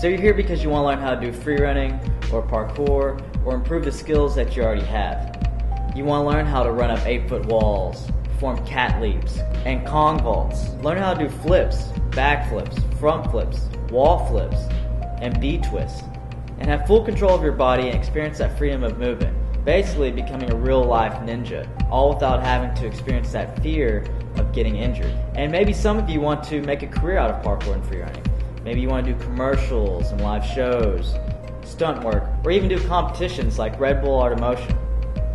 So you're here because you want to learn how to do free running or parkour or improve the skills that you already have. You want to learn how to run up 8-foot walls, perform cat leaps and Kong vaults, learn how to do flips, back flips, front flips, wall flips, and B-twists, and have full control of your body and experience that freedom of movement, basically becoming a real-life ninja, all without having to experience that fear of getting injured. And maybe some of you want to make a career out of parkour and free running. Maybe you want to do commercials and live shows, stunt work, or even do competitions like Red Bull Art of Motion.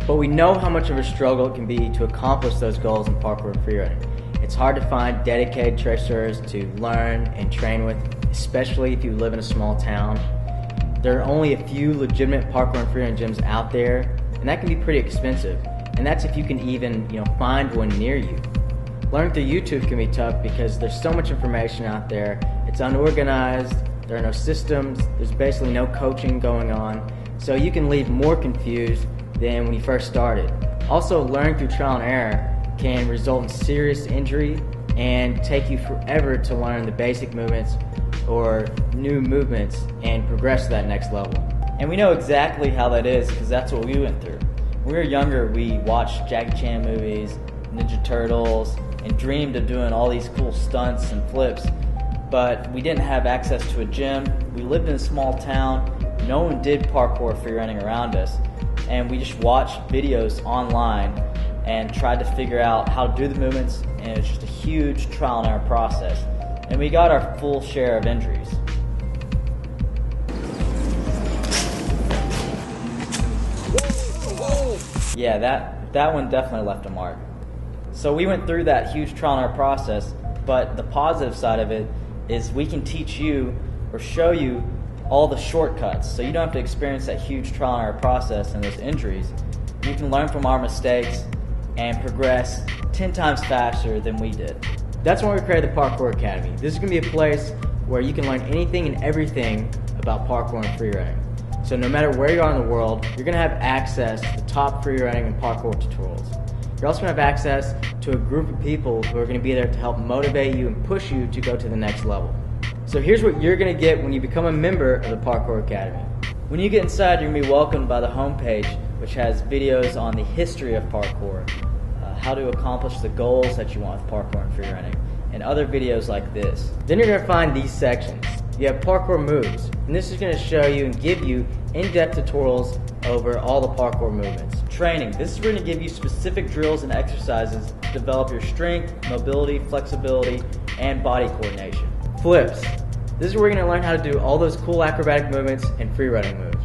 But we know how much of a struggle it can be to accomplish those goals in parkour and free running. It's hard to find dedicated tracers to learn and train with, especially if you live in a small town. There are only a few legitimate parkour and free running gyms out there, and that can be pretty expensive. And that's if you can even, find one near you. Learning through YouTube can be tough because there's so much information out there. It's unorganized, there are no systems, there's basically no coaching going on, so you can leave more confused than when you first started. Also, learning through trial and error can result in serious injury and take you forever to learn the basic movements or new movements and progress to that next level. And we know exactly how that is because that's what we went through. When we were younger, we watched Jackie Chan movies, Ninja Turtles, and dreamed of doing all these cool stunts and flips, but we didn't have access to a gym. We lived in a small town. No one did parkour free running around us, and we just watched videos online and tried to figure out how to do the movements, and it was just a huge trial and error process. And we got our full share of injuries. Yeah, that one definitely left a mark. So we went through that huge trial and error process, but the positive side of it is we can teach you or show you all the shortcuts, so you don't have to experience that huge trial and error process and those injuries. You can learn from our mistakes and progress 10 times faster than we did. That's why we created the Parkour Academy. This is going to be a place where you can learn anything and everything about parkour and free running. So no matter where you are in the world, you're going to have access to the top free running and parkour tutorials. You're also going to have access to a group of people who are going to be there to help motivate you and push you to go to the next level. So here's what you're going to get when you become a member of the Parkour Academy. When you get inside, you're going to be welcomed by the homepage, which has videos on the history of parkour, how to accomplish the goals that you want with parkour and free running, and other videos like this. Then you're going to find these sections. You have parkour moves, and this is going to show you and give you in-depth tutorials over all the parkour movements. Training. This is going to give you specific drills and exercises to develop your strength, mobility, flexibility, and body coordination. Flips. This is where you're going to learn how to do all those cool acrobatic movements and free running moves.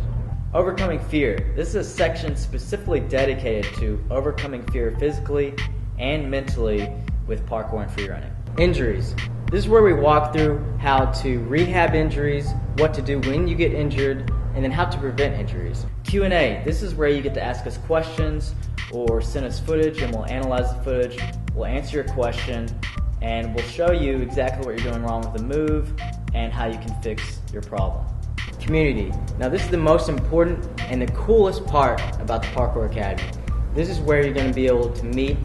Overcoming fear. This is a section specifically dedicated to overcoming fear physically and mentally with parkour and free running. Injuries. This is where we walk through how to rehab injuries, what to do when you get injured, and then how to prevent injuries. Q&A. This is where you get to ask us questions or send us footage, and we'll analyze the footage, we'll answer your question, and we'll show you exactly what you're doing wrong with the move and how you can fix your problem. Community. Now this is the most important and the coolest part about the Parkour Academy. This is where you're going to be able to meet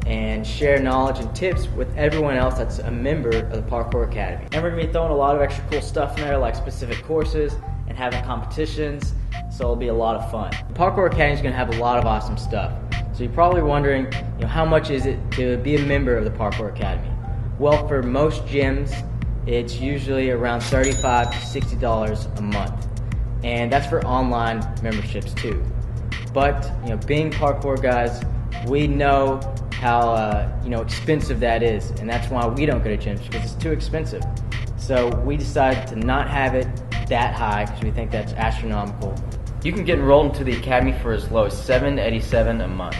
and share knowledge and tips with everyone else that's a member of the Parkour Academy. And we're going to be throwing a lot of extra cool stuff in there, like specific courses and having competitions, so it'll be a lot of fun. The Parkour Academy is going to have a lot of awesome stuff. So you're probably wondering, how much is it to be a member of the Parkour Academy? Well, for most gyms, it's usually around $35 to $60 a month, and that's for online memberships too. But being parkour guys, we know how expensive that is, and that's why we don't go to gyms, because it's too expensive. So we decided to not have it that high because we think that's astronomical. You can get enrolled into the academy for as low as $7.87 a month.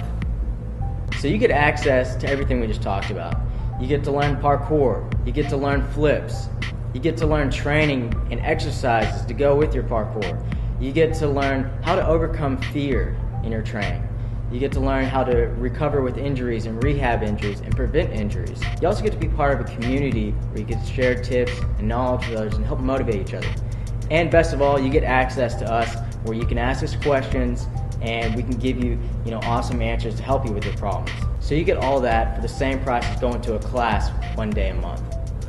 So you get access to everything we just talked about. You get to learn parkour, you get to learn flips, you get to learn training and exercises to go with your parkour. You get to learn how to overcome fear in your training. You get to learn how to recover with injuries and rehab injuries and prevent injuries. You also get to be part of a community where you get to share tips and knowledge with others and help motivate each other. And best of all, you get access to us where you can ask us questions and we can give you, awesome answers to help you with your problems. So you get all that for the same price as going to a class one day a month.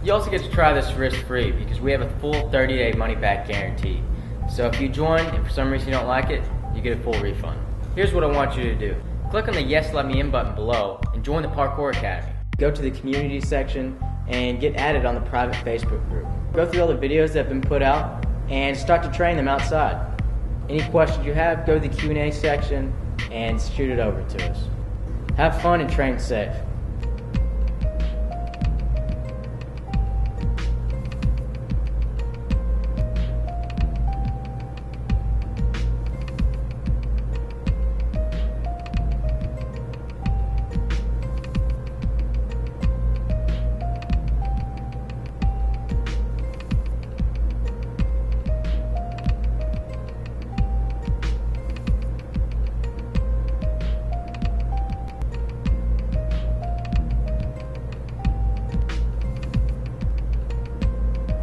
You also get to try this risk-free because we have a full 30-day money-back guarantee. So if you join and for some reason you don't like it, you get a full refund. Here's what I want you to do. Click on the Yes Let Me In button below and join the Parkour Academy. Go to the community section and get added on the private Facebook group. Go through all the videos that have been put out and start to train them outside. Any questions you have, go to the Q&A section and shoot it over to us. Have fun and train safe.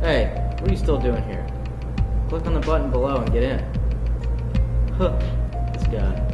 Hey, what are you still doing here? Click on the button below and get in. Huh, this guy.